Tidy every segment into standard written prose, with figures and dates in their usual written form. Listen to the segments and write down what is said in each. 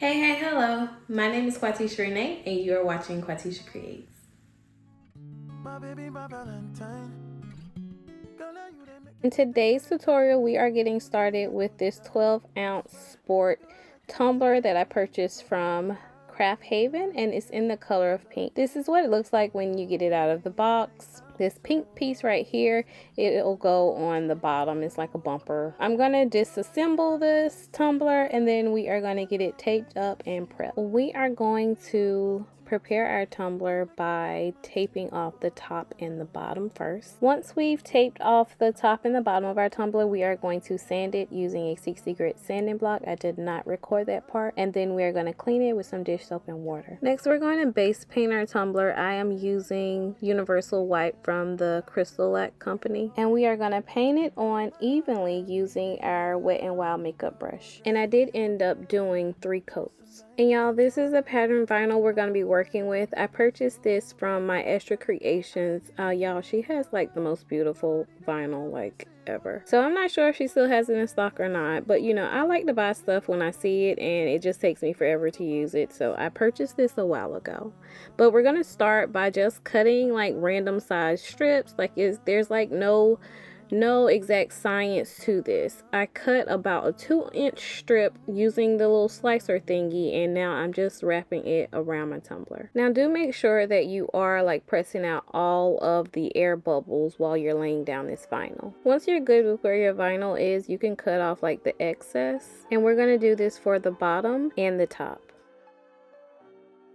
Hey, hello. My name is Quatechia and you are watching Quatechia Creates. In today's tutorial, we are getting started with this 12-ounce sport tumbler that I purchased from Craft Haven, and it's in the color of pink. This is what it looks like when you get it out of the box. This pink piece right here, it'll go on the bottom. It's like a bumper. I'm gonna disassemble this tumbler and then we are gonna get it taped up and prepped. We are going to prepare our tumbler by taping off the top and the bottom first. Once we've taped off the top and the bottom of our tumbler, we are going to sand it using a 60 grit sanding block. I did not record that part. And then we are going to clean it with some dish soap and water. Next, we're going to base paint our tumbler. I am using Universal White from the Crystal Lac company, and we are going to paint it on evenly using our Wet n Wild makeup brush. And I did end up doing 3 coats. And y'all, this is a pattern vinyl we're going to be working with. I purchased this from my Extra Creations. Y'all, she has like the most beautiful vinyl like ever. So I'm not sure if she still has it in stock or not, but you know, I like to buy stuff when I see it and it just takes me forever to use it. So I purchased this a while ago. But we're going to start by just cutting like random size strips. Like there's like no exact science to this. I cut about a 2-inch strip using the little slicer thingy, and now I'm just wrapping it around my tumbler. Now do make sure that you are like pressing out all of the air bubbles while you're laying down this vinyl. Once you're good with where your vinyl is, you can cut off like the excess, and we're going to do this for the bottom and the top.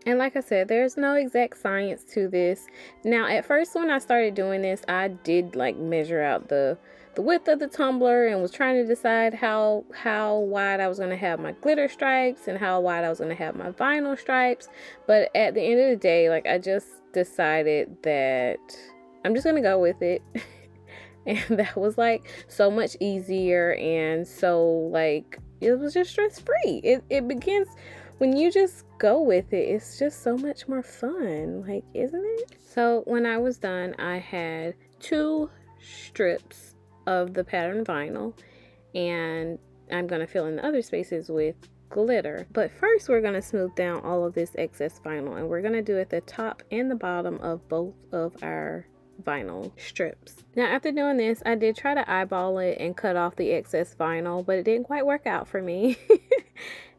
And like I said, there's no exact science to this. Now, at first when I started doing this, I did like measure out the width of the tumbler and was trying to decide how wide I was going to have my glitter stripes and how wide I was going to have my vinyl stripes. But at the end of the day, like I just decided that I'm just going to go with it. And that was like so much easier, and so like it was just stress-free. It begins when you just go with it. It's just so much more fun, like, isn't it? So when I was done, I had 2 strips of the pattern vinyl, and I'm gonna fill in the other spaces with glitter. But first we're gonna smooth down all of this excess vinyl, and we're gonna do it the top and the bottom of both of our vinyl strips. Now after doing this, I did try to eyeball it and cut off the excess vinyl, but it didn't quite work out for me.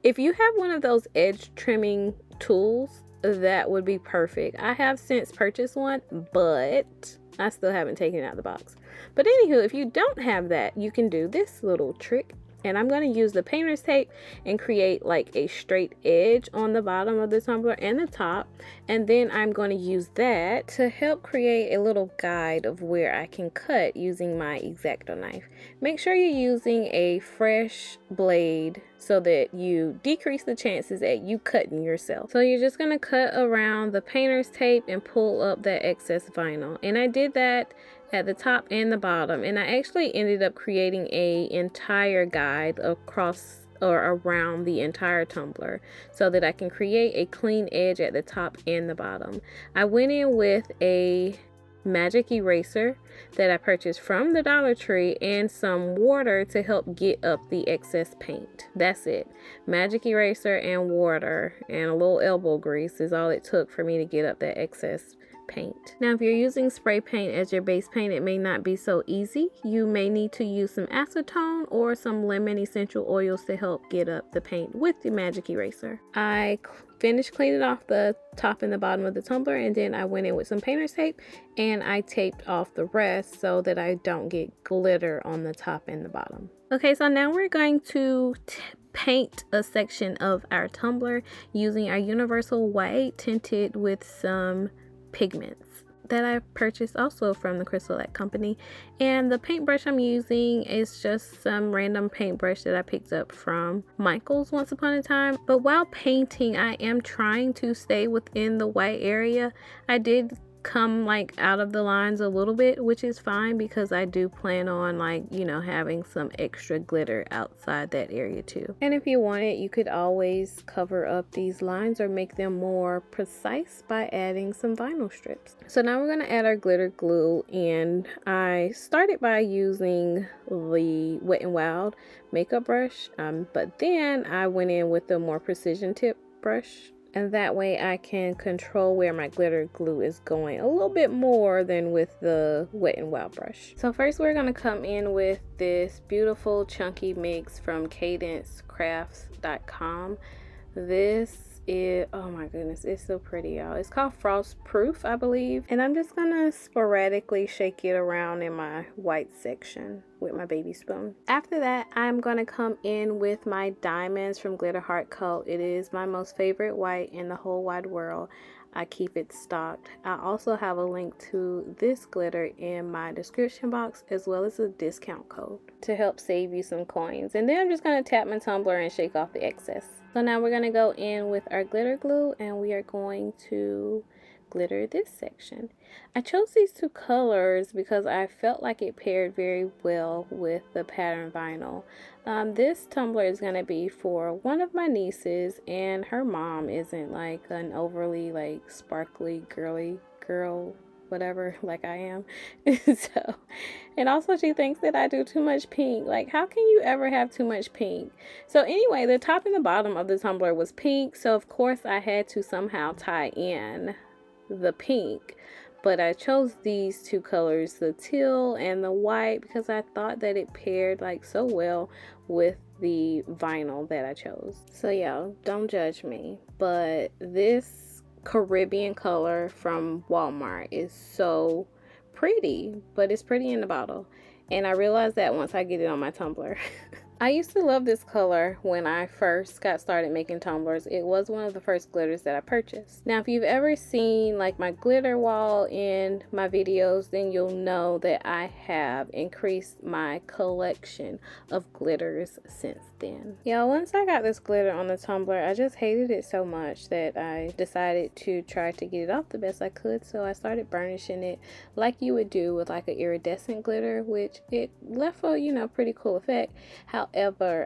If you have one of those edge trimming tools, that would be perfect. I have since purchased one, but I still haven't taken it out of the box. But anywho, if you don't have that, you can do this little trick. And I'm going to use the painter's tape and create like a straight edge on the bottom of the tumbler and the top. And then I'm going to use that to help create a little guide of where I can cut using my X-Acto knife. Make sure you're using a fresh blade so that you decrease the chances at you cutting yourself. So you're just going to cut around the painter's tape and pull up that excess vinyl. And I did that at the top and the bottom, and I actually ended up creating a entire guide across or around the entire tumbler so that I can create a clean edge at the top and the bottom. I went in with a magic eraser that I purchased from the Dollar Tree and some water to help get up the excess paint. That's it. Magic eraser and water and a little elbow grease is all it took for me to get up that excess paint. Now if you're using spray paint as your base paint, it may not be so easy. You may need to use some acetone or some lemon essential oils to help get up the paint with the magic eraser. I finished cleaning off the top and the bottom of the tumbler, and then I went in with some painter's tape and I taped off the rest so that I don't get glitter on the top and the bottom. Okay, so now we're going to paint a section of our tumbler using our Universal White tinted with some pigments that I purchased also from the Crystal Lac company. And the paintbrush I'm using is just some random paintbrush that I picked up from Michael's once upon a time. But while painting, I am trying to stay within the white area. I did come like out of the lines a little bit, which is fine because I do plan on, like, you know, having some extra glitter outside that area too. And if you want it, you could always cover up these lines or make them more precise by adding some vinyl strips. So now we're going to add our glitter glue, and I started by using the Wet n Wild makeup brush, but then I went in with the more precision tip brush, and that way I can control where my glitter glue is going a little bit more than with the Wet n Wild brush. So first we're going to come in with this beautiful chunky mix from quatechiacreates.com. This is, oh my goodness, it's so pretty, y'all. It's called Frost Proof, I believe, and I'm just gonna sporadically shake it around in my white section with my baby spoon. After that, I'm gonna come in with my diamonds from Glitter Heart Coat. It is my most favorite white in the whole wide world. I keep it stocked. I also have a link to this glitter in my description box, as well as a discount code to help save you some coins. And then I'm just going to tap my tumbler and shake off the excess. So now we're going to go in with our glitter glue, and we are going to glitter this section. I chose these two colors because I felt like it paired very well with the pattern vinyl. This tumbler is going to be for one of my nieces, and her mom isn't like an overly like sparkly girly girl whatever like I am. So, and also she thinks that I do too much pink. Like, how can you ever have too much pink? So anyway, the top and the bottom of the tumbler was pink, so of course I had to somehow tie in the pink, but I chose these two colors, the teal and the white, because I thought that it paired like so well with the vinyl that I chose. So yeah, don't judge me, but this Caribbean color from Walmart is so pretty, but it's pretty in the bottle, and I realized that once I get it on my tumbler. I used to love this color when I first got started making tumblers. It was one of the first glitters that I purchased. Now, if you've ever seen like my glitter wall in my videos, then you'll know that I have increased my collection of glitters since then. Yeah, once I got this glitter on the tumbler, I just hated it so much that I decided to try to get it off the best I could. So I started burnishing it like you would do with like an iridescent glitter, which it left a, you know, pretty cool effect. However,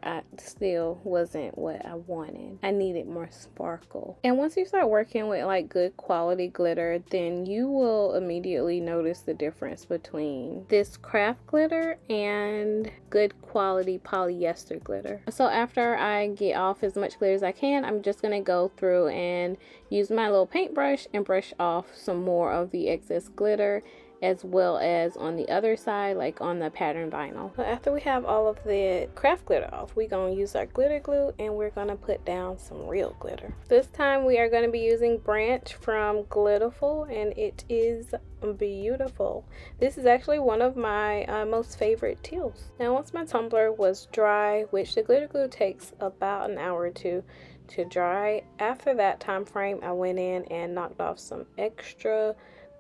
I still wasn't what I wanted. I needed more sparkle. And once you start working with like good quality glitter, then you will immediately notice the difference between this craft glitter and good quality polyester glitter. So after I get off as much glitter as I can, I'm just gonna go through and use my little paintbrush and brush off some more of the excess glitter, as well as on the other side, like on the pattern vinyl. So after we have all of the craft glitter off, we're gonna use our glitter glue and we're gonna put down some real glitter. This time we are gonna be using Branch from Glitterful, and it is beautiful. This is actually one of my most favorite teals. Now once my tumbler was dry, which the glitter glue takes about an hour or two to dry, after that time frame I went in and knocked off some extra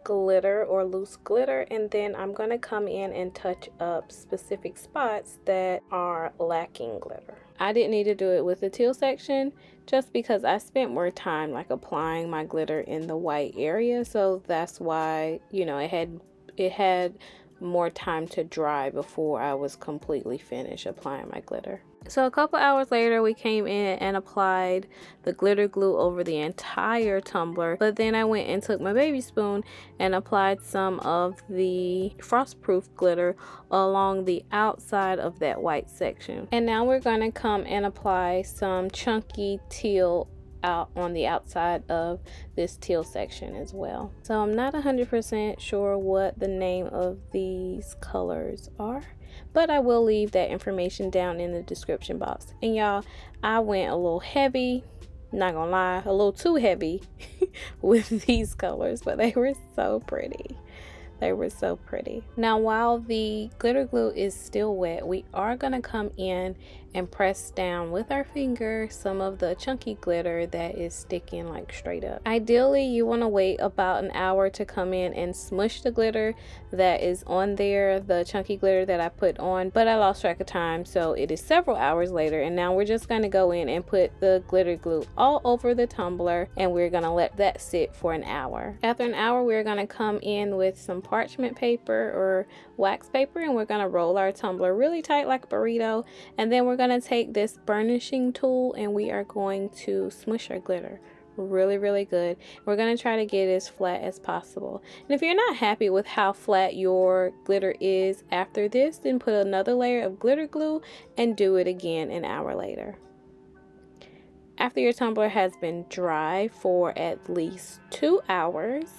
glitter or loose glitter, and then I'm going to come in and touch up specific spots that are lacking glitter. I didn't need to do it with the teal section just because I spent more time like applying my glitter in the white area, so that's why, you know, it had more time to dry before I was completely finished applying my glitter. So a couple hours later, we came in and applied the glitter glue over the entire tumbler, but then I went and took my baby spoon and applied some of the frostproof glitter along the outside of that white section. And now we're going to come and apply some chunky teal out on the outside of this teal section as well. So I'm not 100% sure what the name of these colors are, but I will leave that information down in the description box. And y'all, I went a little heavy, not gonna lie, a little too heavy with these colors, but they were so pretty. They were so pretty. Now, while the glitter glue is still wet, we are gonna come in and press down with our finger some of the chunky glitter that is sticking like straight up. Ideally, you want to wait about an hour to come in and smush the glitter that is on there, the chunky glitter that I put on, but I lost track of time, so it is several hours later, and now we're just going to go in and put the glitter glue all over the tumbler, and we're going to let that sit for an hour. After an hour, we're going to come in with some parchment paper or wax paper, and we're going to roll our tumbler really tight like a burrito, and then we're going to take this burnishing tool and we are going to smush our glitter really good. We're going to try to get it as flat as possible, and if you're not happy with how flat your glitter is after this, then put another layer of glitter glue and do it again an hour later. After your tumbler has been dry for at least 2 hours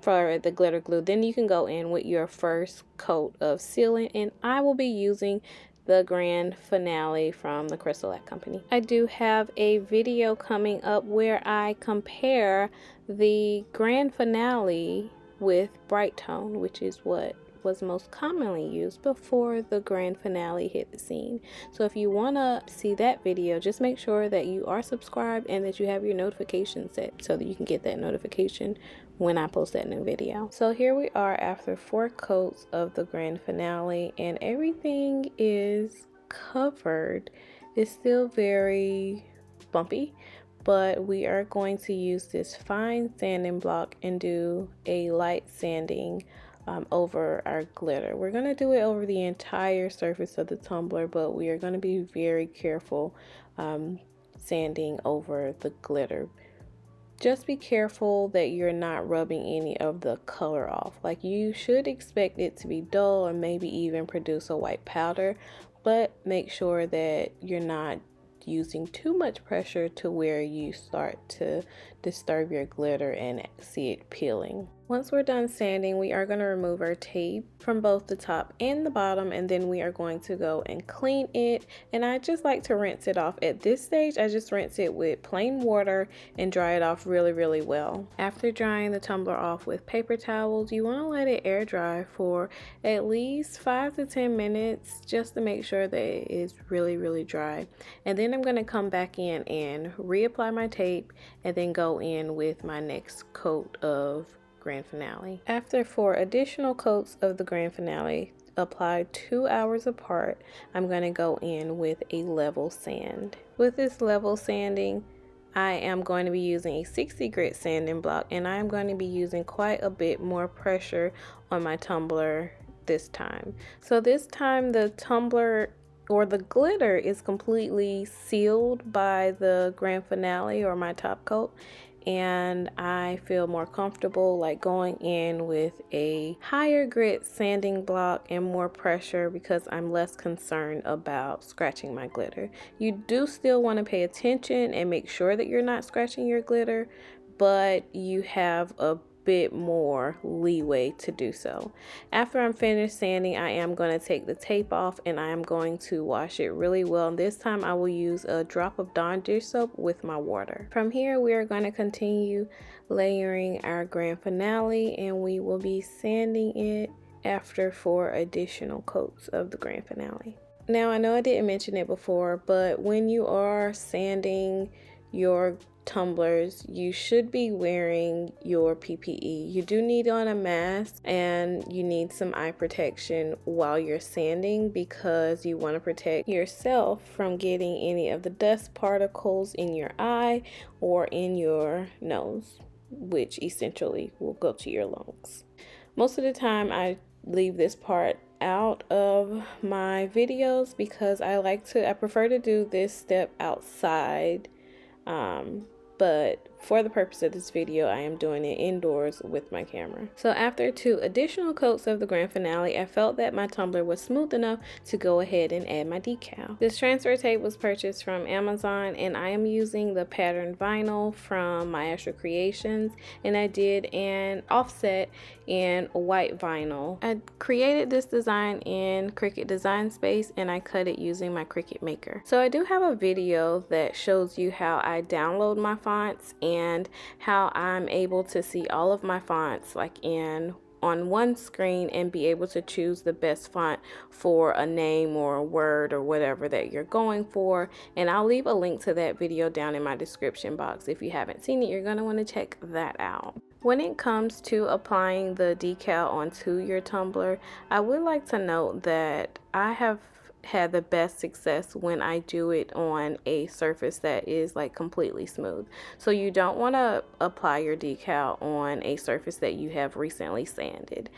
for the glitter glue, then you can go in with your first coat of sealant, and I will be using the Grand Finale from the Crystal Company. I do have a video coming up where I compare the Grand Finale with Bright Tone, which is what was most commonly used before the Grand Finale hit the scene. So if you want to see that video, just make sure that you are subscribed and that you have your notifications set so that you can get that notification when I post that new video. So here we are after 4 coats of the Grand Finale, and everything is covered. It's still very bumpy, but we are going to use this fine sanding block and do a light sanding over our glitter. We're going to do it over the entire surface of the tumbler, but we are going to be very careful sanding over the glitter. Just be careful that you're not rubbing any of the color off. Like, you should expect it to be dull or maybe even produce a white powder, but make sure that you're not using too much pressure to where you start to disturb your glitter and see it peeling. Once we're done sanding, we are going to remove our tape from both the top and the bottom, and then we are going to go and clean it. And I just like to rinse it off. At this stage, I just rinse it with plain water and dry it off really well. After drying the tumbler off with paper towels, you want to let it air dry for at least 5 to 10 minutes just to make sure that it is really dry. And then I'm going to come back in and reapply my tape and then go in with my next coat of Grand Finale. After 4 additional coats of the Grand Finale applied 2 hours apart, I'm going to go in with a level sand. With this level sanding, I am going to be using a 60 grit sanding block, and I am going to be using quite a bit more pressure on my tumbler this time. So this time the tumbler or the glitter is completely sealed by the Grand Finale or my top coat, and I feel more comfortable like going in with a higher grit sanding block and more pressure because I'm less concerned about scratching my glitter. You do still want to pay attention and make sure that you're not scratching your glitter, but you have a bit more leeway to do so. After I'm finished sanding, I am going to take the tape off and I am going to wash it really well. And this time I will use a drop of Dawn dish soap with my water. From here, we are going to continue layering our Grand Finale, and we will be sanding it after 4 additional coats of the Grand Finale. Now, I know I didn't mention it before, but when you are sanding your tumblers, you should be wearing your PPE. You do need on a mask and you need some eye protection while you're sanding because you want to protect yourself from getting any of the dust particles in your eye or in your nose, which essentially will go to your lungs. Most of the time I leave this part out of my videos because I prefer to do this step outside, but for the purpose of this video, I am doing it indoors with my camera. So after 2 additional coats of the Grand Finale, I felt that my tumbler was smooth enough to go ahead and add my decal. This transfer tape was purchased from Amazon, and I am using the patterned vinyl from Maestro Creations, and I did an offset in white vinyl. I created this design in Cricut Design Space, and I cut it using my Cricut Maker. So I do have a video that shows you how I download my fonts and how I'm able to see all of my fonts like in on one screen and be able to choose the best font for a name or a word or whatever that you're going for. And I'll leave a link to that video down in my description box. If you haven't seen it, you're going to want to check that out. When it comes to applying the decal onto your tumbler, I would like to note that I have had the best success when I do it on a surface that is like completely smooth. So you don't want to apply your decal on a surface that you have recently sanded.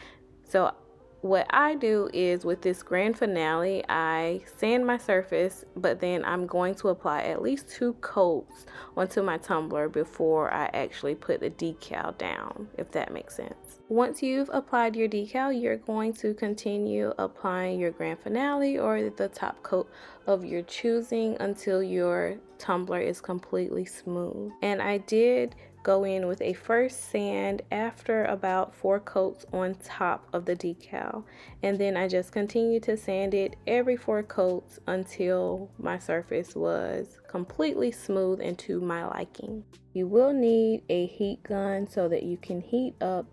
So what I do is with this grand finale, I sand my surface, but then I'm going to apply at least 2 coats onto my tumbler before I actually put the decal down, if that makes sense. Once you've applied your decal, you're going to continue applying your grand finale or the top coat of your choosing until your tumbler is completely smooth. And I did go in with a first sand after about 4 coats on top of the decal, and then I just continued to sand it every 4 coats until my surface was completely smooth and to my liking. You will need a heat gun so that you can heat up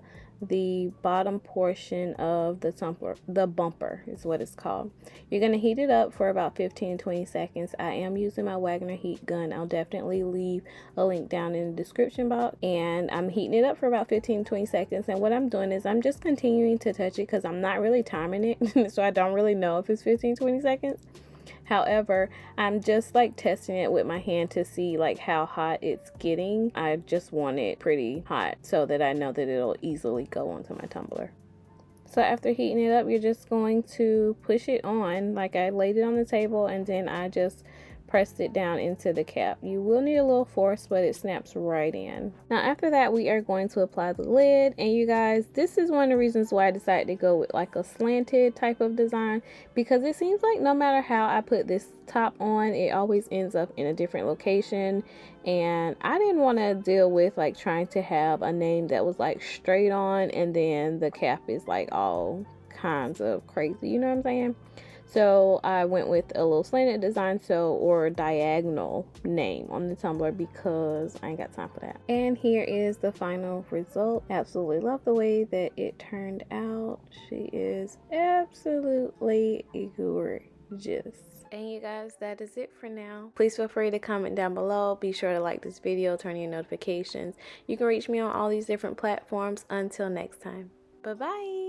the bottom portion of the tumbler. The bumper is what it's called. You're going to heat it up for about 15-20 seconds. I am using my Wagner heat gun. I'll definitely leave a link down in the description box. And I'm heating it up for about 15-20 seconds. And what I'm doing is I'm just continuing to touch it because I'm not really timing it. So I don't really know if it's 15-20 seconds. However, I'm just like testing it with my hand to see like how hot it's getting. I just want it pretty hot so that I know that it'll easily go onto my tumbler. So after heating it up, you're just going to push it on. Like I laid it on the table and then I just pressed it down into the cap. You will need a little force, but it snaps right in. Now after that, we are going to apply the lid, and you guys, this is one of the reasons why I decided to go with like a slanted type of design, because it seems like no matter how I put this top on, it always ends up in a different location, and I didn't want to deal with like trying to have a name that was like straight on and then the cap is like all kinds of crazy, you know what I'm saying? So I went with a little slanted design, or diagonal name on the tumbler, because I ain't got time for that. And here is the final result. Absolutely love the way that it turned out. She is absolutely gorgeous. And you guys, that is it for now. Please feel free to comment down below. Be sure to like this video, turn on your notifications. You can reach me on all these different platforms. Until next time, bye bye.